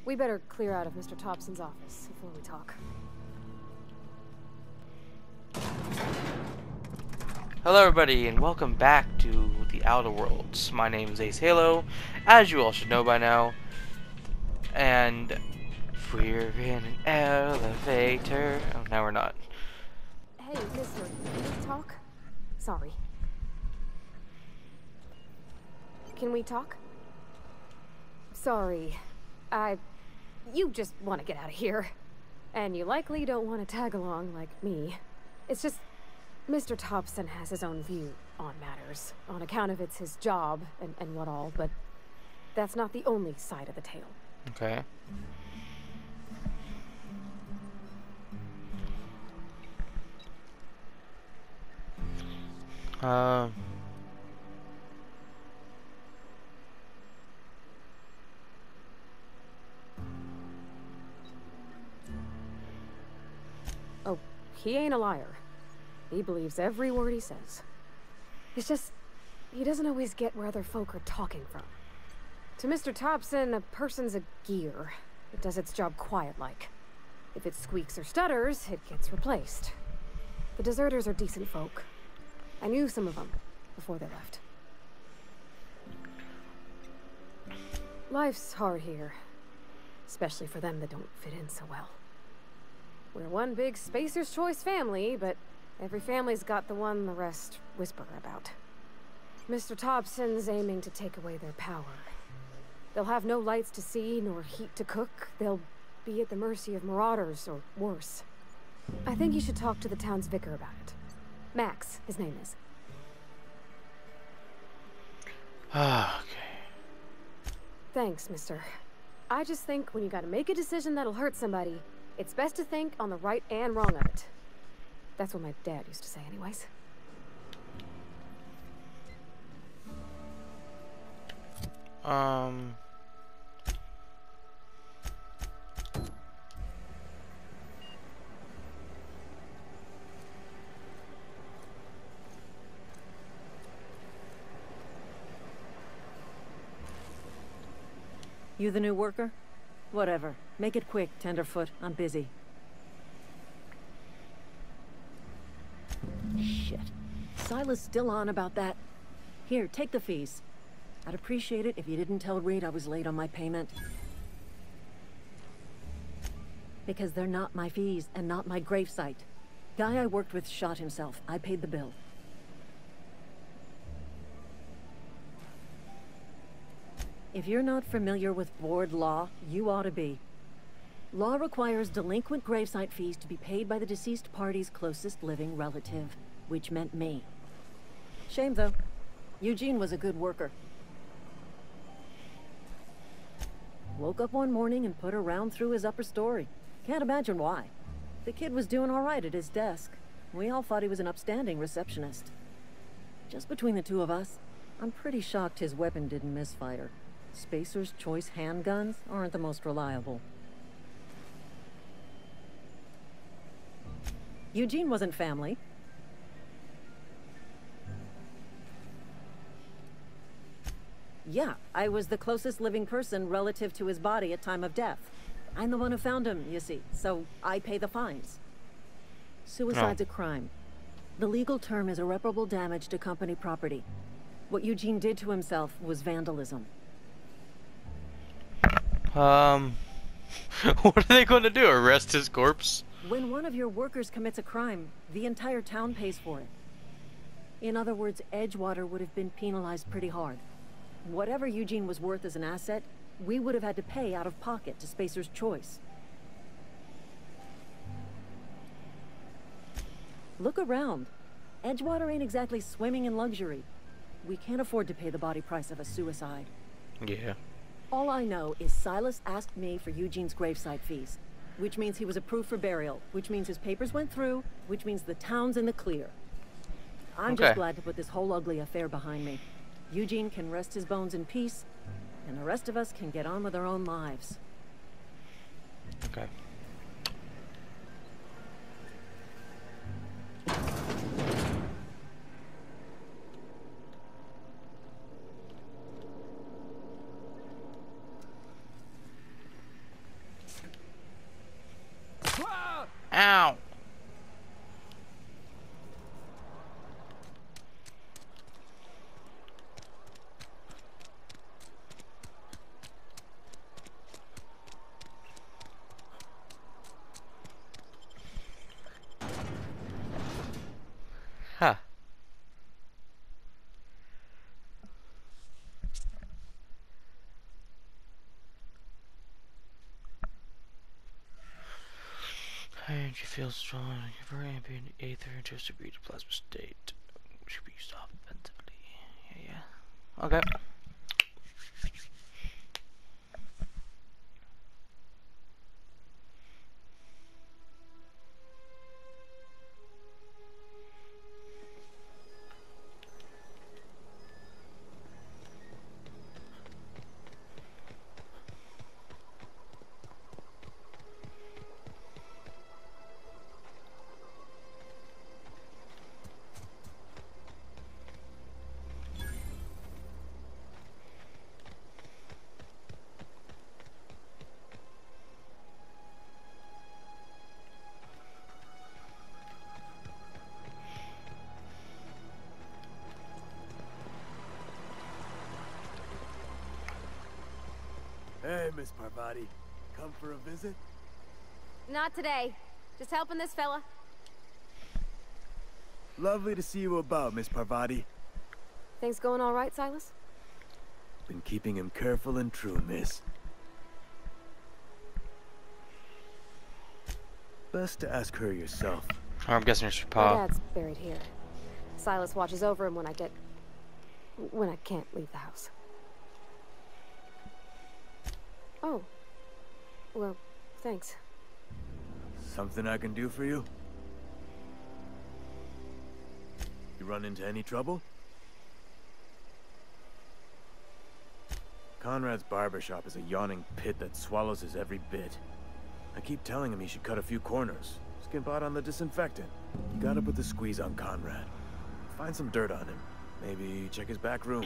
We better clear out of Mr. Thompson's office before we talk. Hello everybody, and welcome back to the Outer Worlds. My name is Ace Halo, as you all should know by now. And we're in an elevator. Oh, now we're not. Hey, mister, can we talk? Sorry. Can we talk? Sorry. You just want to get out of here. And you likely don't want to tag along like me. It's just, Mr. Thompson has his own view on matters, on account of it's his job and what all, but that's not the only side of the tale. Okay. Oh, he ain't a liar. He believes every word he says. It's just, he doesn't always get where other folk are talking from. To Mr. Thompson, a person's a gear. It does its job quiet-like. If it squeaks or stutters, it gets replaced. The deserters are decent folk. I knew some of them before they left. Life's hard here, especially for them that don't fit in so well. We're one big Spacer's Choice family, but every family's got the one the rest whisper about. Mr. Thompson's aiming to take away their power. They'll have no lights to see, nor heat to cook. They'll be at the mercy of marauders, or worse. I think you should talk to the town's vicar about it. Max, his name is. Okay. Thanks, mister. I just think when you gotta make a decision that'll hurt somebody, it's best to think on the right and wrong of it. That's what my dad used to say anyways. You the new worker? Whatever. Make it quick, Tenderfoot. I'm busy. Shit. Silas still on about that. Here, take the fees. I'd appreciate it if you didn't tell Reed I was late on my payment. Because they're not my fees and not my gravesite. Guy I worked with shot himself. I paid the bill. If you're not familiar with board law, you ought to be. Law requires delinquent gravesite fees to be paid by the deceased party's closest living relative, which meant me. Shame, though. Eugene was a good worker. Woke up one morning and put a round through his upper story. Can't imagine why. The kid was doing all right at his desk. We all thought he was an upstanding receptionist. Just between the two of us, I'm pretty shocked his weapon didn't misfire. Spacer's Choice handguns aren't the most reliable. Eugene wasn't family. Yeah, I was the closest living person relative to his body at time of death. I'm the one who found him, you see, so I pay the fines. Suicide's a crime. The legal term is irreparable damage to company property. What Eugene did to himself was vandalism. What are they going to do? Arrest his corpse? When one of your workers commits a crime, the entire town pays for it. In other words, Edgewater would have been penalized pretty hard. Whatever Eugene was worth as an asset, we would have had to pay out of pocket to Spacer's Choice. Look around. Edgewater ain't exactly swimming in luxury. We can't afford to pay the body price of a suicide. Yeah. All I know is Silas asked me for Eugene's gravesite fees, which means he was approved for burial, which means his papers went through, which means the town's in the clear. I'm just glad to put this whole ugly affair behind me. Eugene can rest his bones in peace, and the rest of us can get on with our own lives. Okay. Ow! Huh. Energy feels strong. Convert ambient ether into a secreted plasma state. Which should be used offensively. Yeah. Okay. Hey, Miss Parvati. Come for a visit? Not today. Just helping this fella. Lovely to see you about, Miss Parvati. Things going all right, Silas? Been keeping him careful and true, miss. Best to ask her yourself. I'm guessing it's your My pa. dad's buried here. Silas watches over him when I can't leave the house. Oh. Well, thanks. Something I can do for you? You run into any trouble? Conrad's barbershop is a yawning pit that swallows his every bit. I keep telling him he should cut a few corners. Skimp out on the disinfectant. You gotta put the squeeze on Conrad. Find some dirt on him. Maybe check his back room.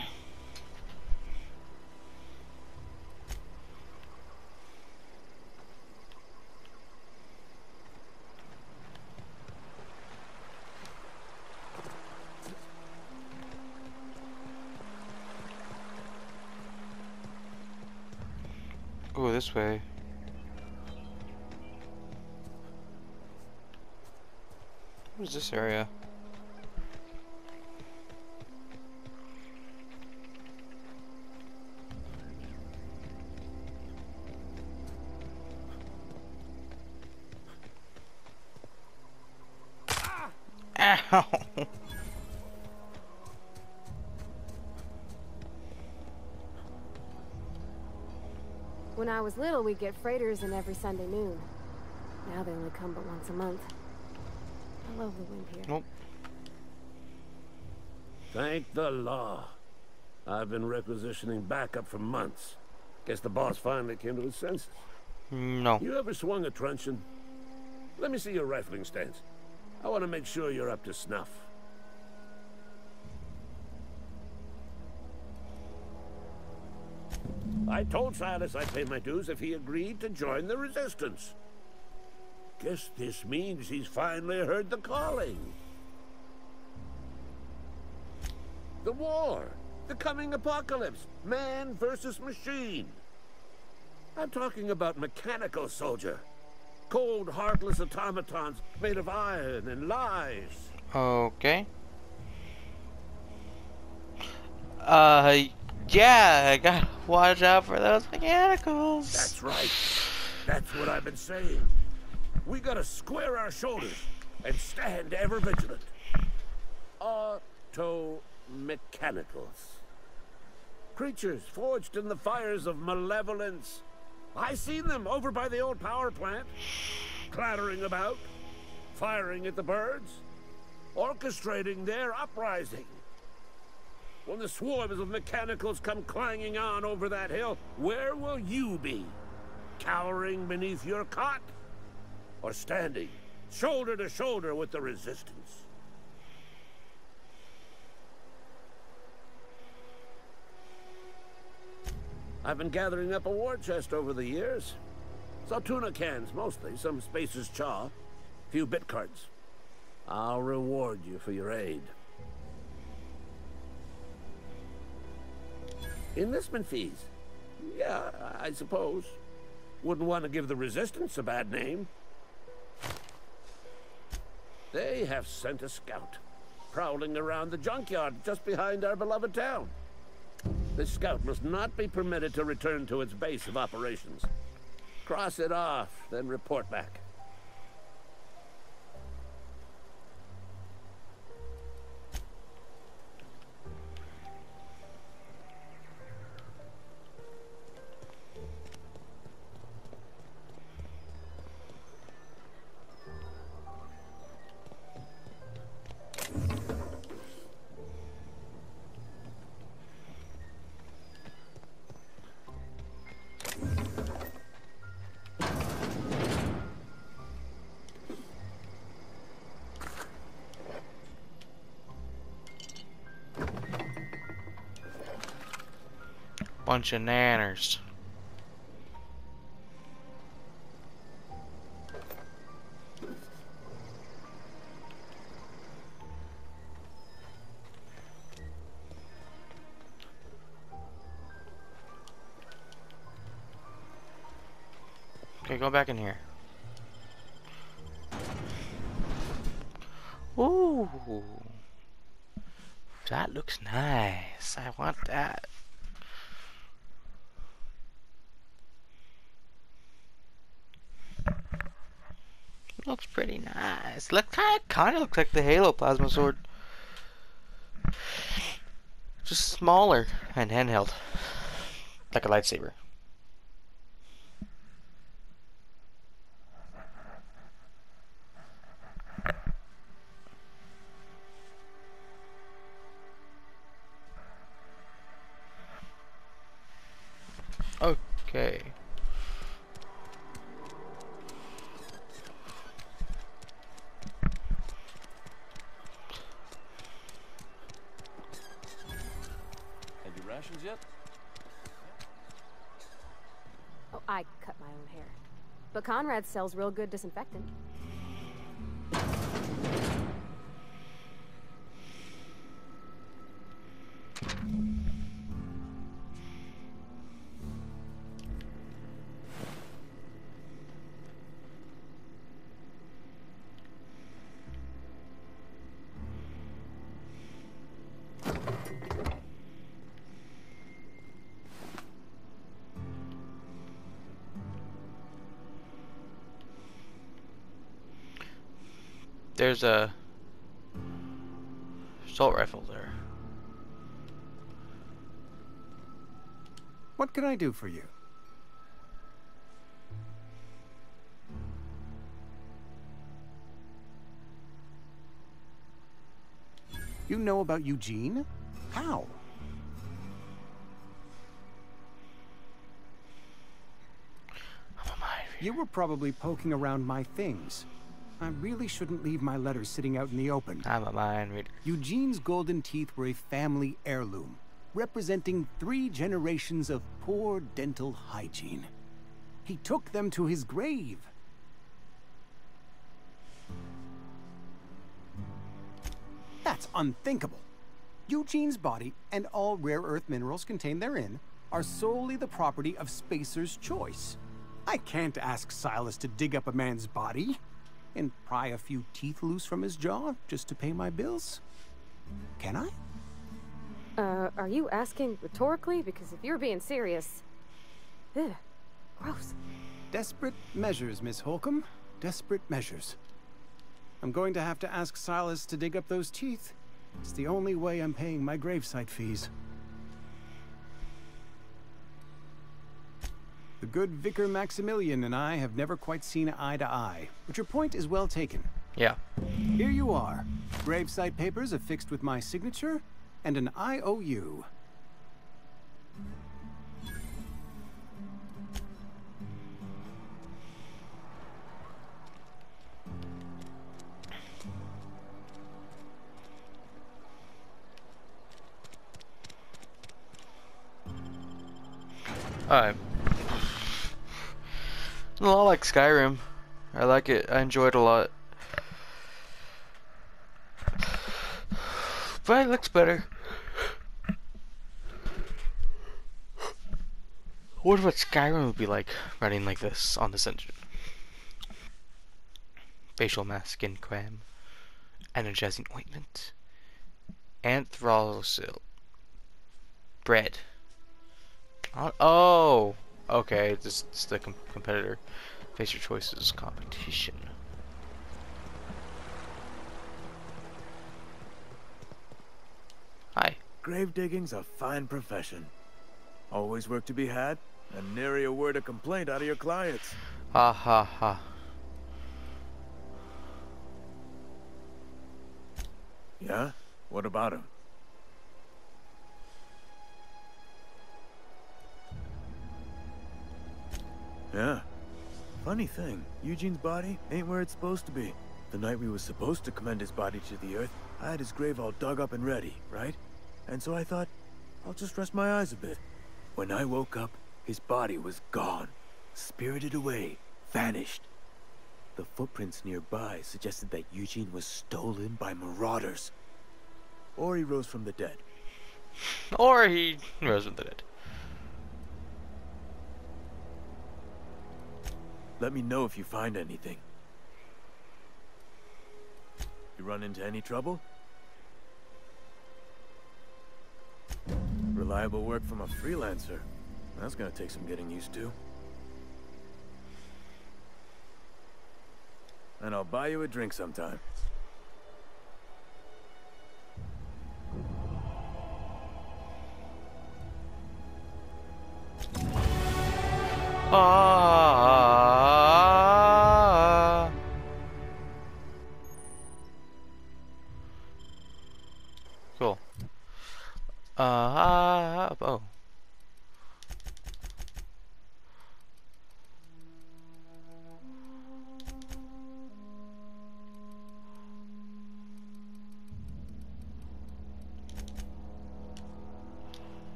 Oh, this way. What is this area? Ow! When I was little, we'd get freighters in every Sunday noon. Now they only come but once a month. I love the wind here. Nope. Thank the law. I've been requisitioning backup for months. Guess the boss finally came to his senses. No. You ever swung a truncheon? Let me see your rifling stance. I want to make sure you're up to snuff. I told Silas I'd pay my dues if he agreed to join the resistance. Guess this means he's finally heard the calling. The war. The coming apocalypse. Man versus machine. I'm talking about mechanical soldier. Cold, heartless automatons made of iron and lies. Okay. Yeah, I gotta watch out for those mechanicals. That's right. That's what I've been saying. We gotta square our shoulders and stand ever vigilant. Auto-mechanicals. Creatures forged in the fires of malevolence. I seen them over by the old power plant, clattering about, firing at the birds, orchestrating their uprising. When the swarms of mechanicals come clanging on over that hill, where will you be? Cowering beneath your cot? Or standing, shoulder to shoulder with the resistance? I've been gathering up a war chest over the years. So tuna cans, mostly. Some Spacer's chaw. Few bit cards. I'll reward you for your aid. Enlistment fees. Yeah, I suppose. Wouldn't want to give the Resistance a bad name. They have sent a scout, prowling around the junkyard just behind our beloved town. This scout must not be permitted to return to its base of operations. Cross it off, then report back. Bunch of nanners. Okay, go back in here. Ooh, that looks nice. I want that. Looks pretty nice. Look, kind of looks like the Halo plasma sword, just smaller and handheld, like a lightsaber. Okay. Rations yet? Oh, I cut my own hair. But Conrad sells real good disinfectant. There's a assault rifle there. What can I do for you? You know about Eugene? How? I'm a mind reader. You were probably poking around my things. I really shouldn't leave my letters sitting out in the open. I'm a mind reader. Eugene's golden teeth were a family heirloom, representing 3 generations of poor dental hygiene. He took them to his grave. That's unthinkable. Eugene's body and all rare earth minerals contained therein are solely the property of Spacer's choice. I can't ask Silas to dig up a man's body and pry a few teeth loose from his jaw just to pay my bills. Can I? Are you asking rhetorically? Because if you're being serious... Ugh, gross. Desperate measures, Miss Holcomb. Desperate measures. I'm going to have to ask Silas to dig up those teeth. It's the only way I'm paying my gravesite fees. The good Vicar Maximilian and I have never quite seen eye to eye, but your point is well taken. Yeah. Here you are. Gravesite papers affixed with my signature and an IOU. Alright. A lot like Skyrim. I like it. I enjoy it a lot. But it looks better. I wonder what Skyrim would be like running like this on this engine. Facial mask, skin cram, energizing ointment, anthrasil, bread. Oh, okay. This is the competitor. Face your choices competition. Hi. Grave digging's a fine profession. Always work to be had, and nary a word of complaint out of your clients. Ha ha ha. Yeah? What about him? Yeah. Funny thing, Eugene's body ain't where it's supposed to be. The night we was supposed to commend his body to the earth, I had his grave all dug up and ready, right? And so I thought, I'll just rest my eyes a bit. When I woke up, his body was gone. Spirited away. Vanished. The footprints nearby suggested that Eugene was stolen by marauders. Or he rose from the dead. Or he rose from the dead. Let me know if you find anything. You run into any trouble? Reliable work from a freelancer. That's gonna take some getting used to. And I'll buy you a drink sometime. Ah. Cool. Oh.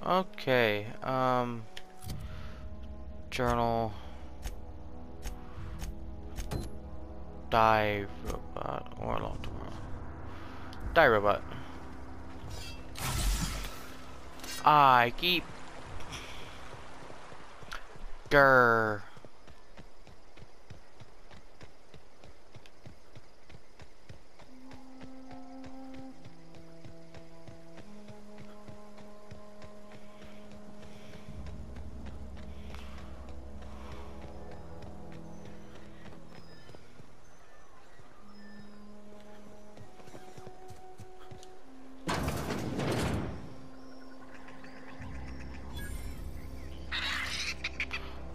Okay, journal, die robot, or long tomorrow. Die robot. I keep grr.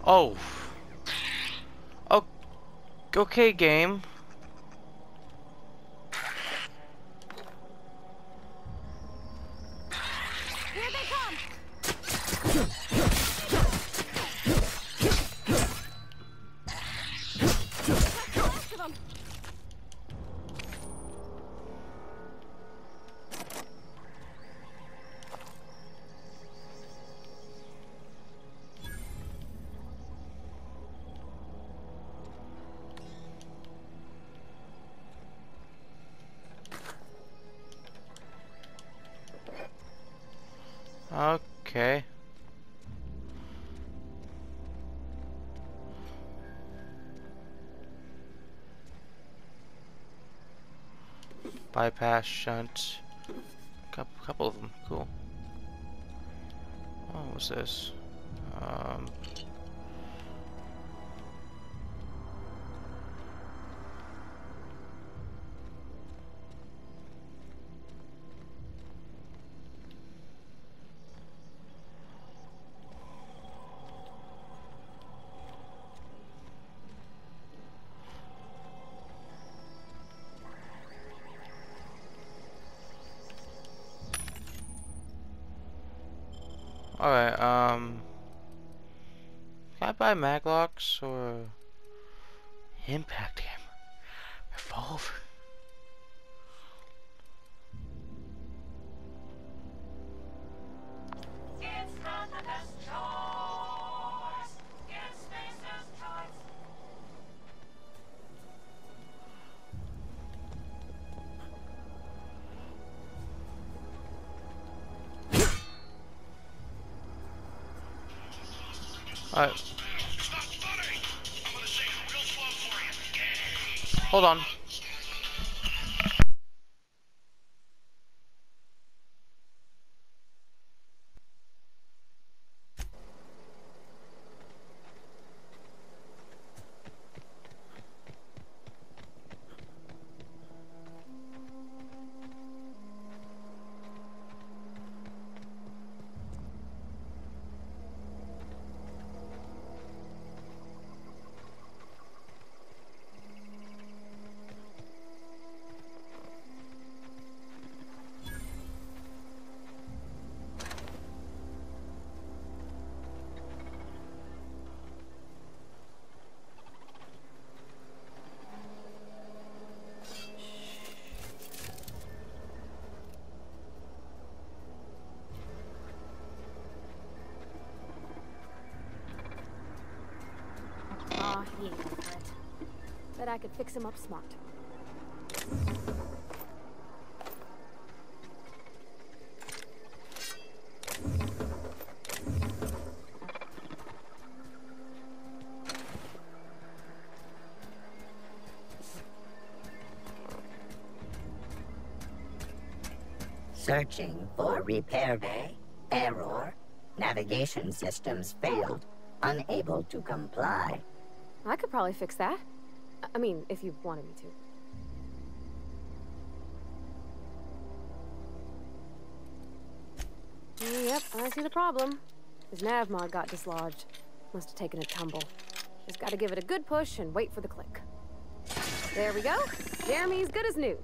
Oh. Oh. Okay, game. Here they come! Go after them! Okay. Bypass, shunt. Couple of them. Cool. Oh, what's this? Alright, can I buy maglocks or impact hammer? Revolver. It's not the best choice. It's Spacer's choice. Alright. Hold on. Aw, he ain't gonna fret. Bet I could fix him up smart. Searching for repair bay. Error. Navigation systems failed. Unable to comply. I could probably fix that. I mean, if you wanted me to. Yep, I see the problem. His nav mod got dislodged. Must have taken a tumble. Just gotta give it a good push and wait for the click. There we go. Jeremy's good as new.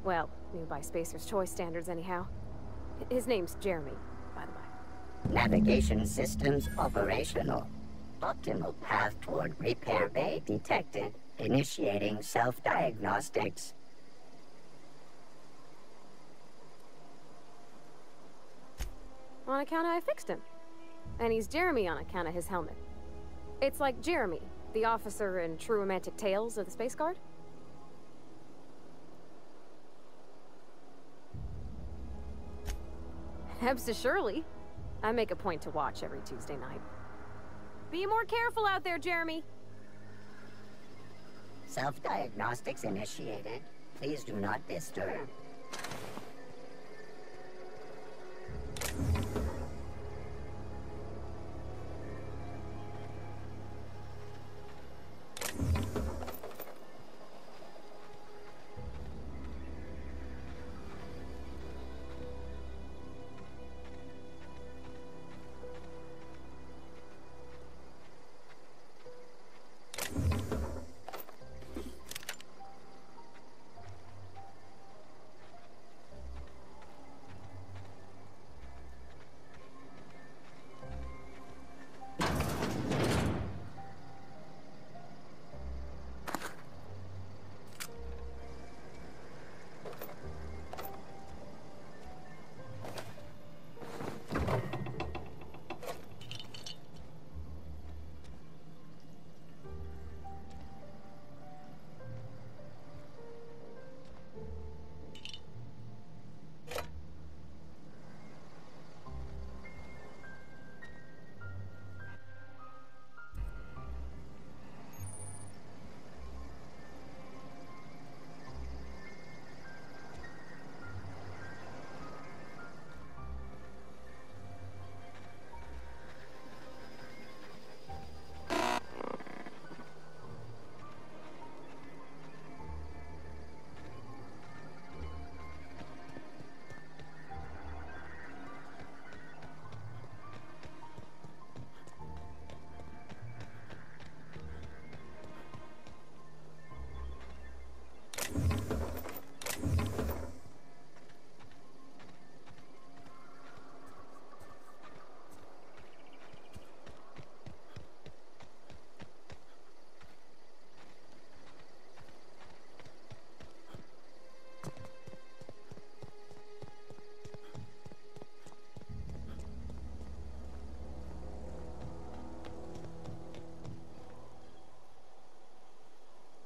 Well, new by Spacer's Choice standards anyhow. His name's Jeremy, by the way. Navigation systems operational. Optimal path toward repair bay detected. Initiating self-diagnostics. On account of I fixed him. And he's Jeremy on account of his helmet. It's like Jeremy, the officer in True Romantic Tales of the Space Guard. Hebsta Shirley. I make a point to watch every Tuesday night. Be more careful out there, Jeremy. Self-diagnostics initiated. Please do not disturb.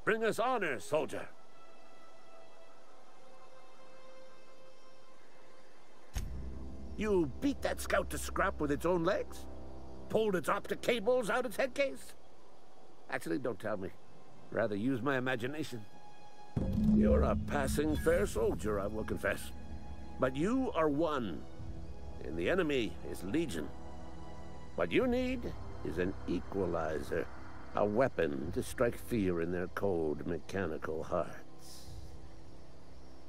Bring us honor, soldier. You beat that scout to scrap with its own legs? Pulled its optic cables out its head case? Actually, don't tell me. Rather use my imagination. You're a passing fair soldier, I will confess. But you are one, and the enemy is legion. What you need is an equalizer, a weapon to strike fear in their cold, mechanical hearts.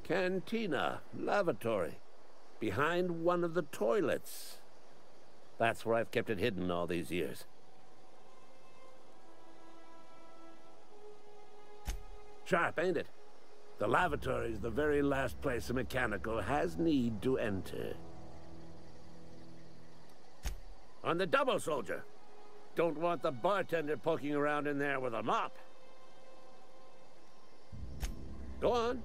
Cantina, lavatory, behind one of the toilets. That's where I've kept it hidden all these years. Sharp, ain't it? The lavatory is the very last place a mechanical has need to enter. On the double, soldier. Don't want the bartender poking around in there with a mop. Go on.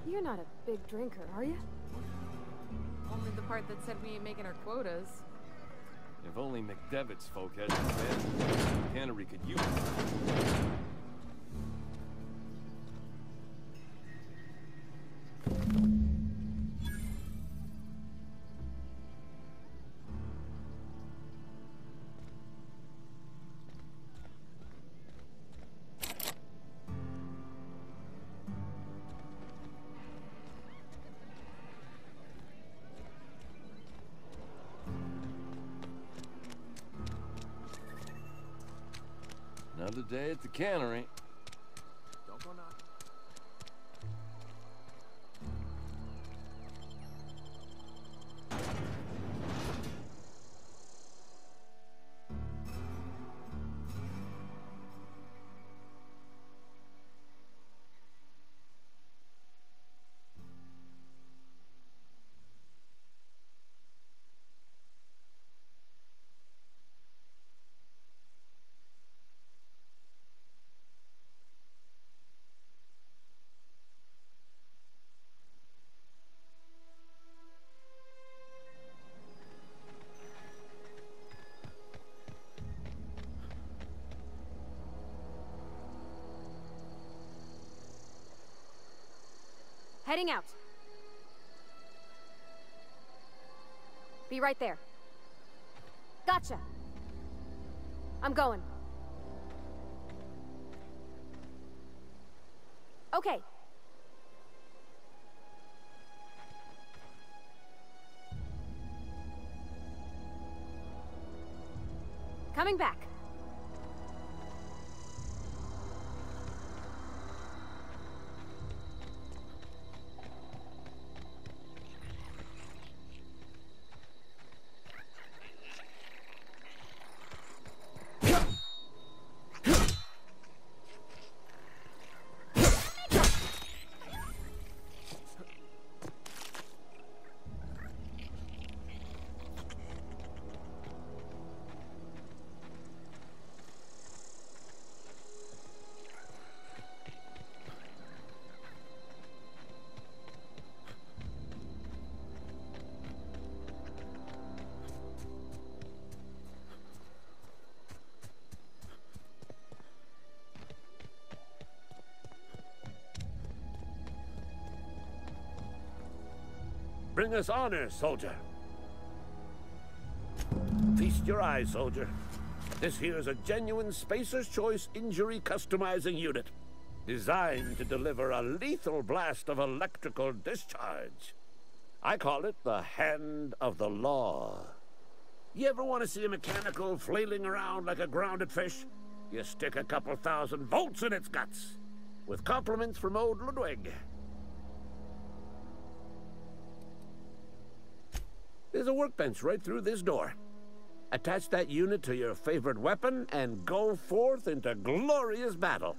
You're not a big drinker, are you? Only the part that said we ain't making our quotas. If only McDevitt's folk had some bed, cannery could use it. Another day at the cannery. Don't go knocking. Heading out. Be right there. Gotcha. I'm going. Okay. Coming back. Bring us honor, soldier. Feast your eyes, soldier. This here is a genuine Spacer's Choice injury customizing unit, designed to deliver a lethal blast of electrical discharge. I call it the Hand of the Law. You ever want to see a mechanical flailing around like a grounded fish? You stick a couple thousand volts in its guts. With compliments from old Ludwig. There's a workbench right through this door. Attach that unit to your favorite weapon and go forth into glorious battle.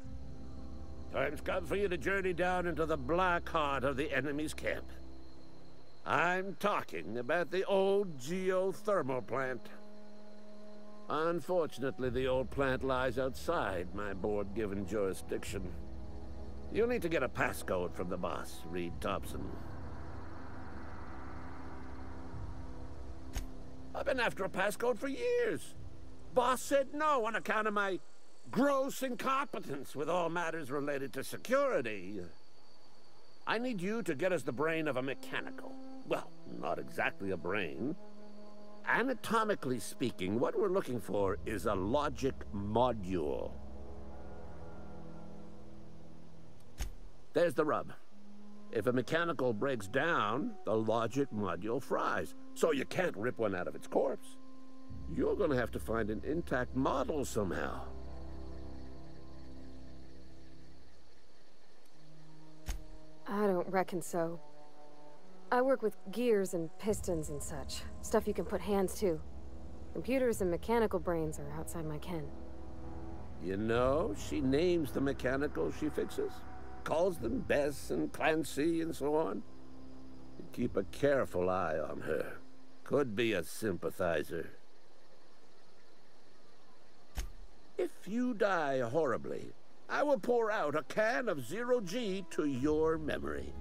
Time's come for you to journey down into the black heart of the enemy's camp. I'm talking about the old geothermal plant. Unfortunately, the old plant lies outside my board-given jurisdiction. You'll need to get a passcode from the boss, Reed Thompson. I've been after a passcode for years. Boss said no on account of my gross incompetence with all matters related to security. I need you to get us the brain of a mechanical. Well, not exactly a brain. Anatomically speaking, what we're looking for is a logic module. There's the rub. If a mechanical breaks down, the logic module fries, so you can't rip one out of its corpse. You're gonna have to find an intact model somehow. I don't reckon so. I work with gears and pistons and such. Stuff you can put hands to. Computers and mechanical brains are outside my ken. You know, she names the mechanicals she fixes. Calls them Bess and Clancy and so on. You keep a careful eye on her. Could be a sympathizer. If you die horribly, I will pour out a can of 0G to your memory.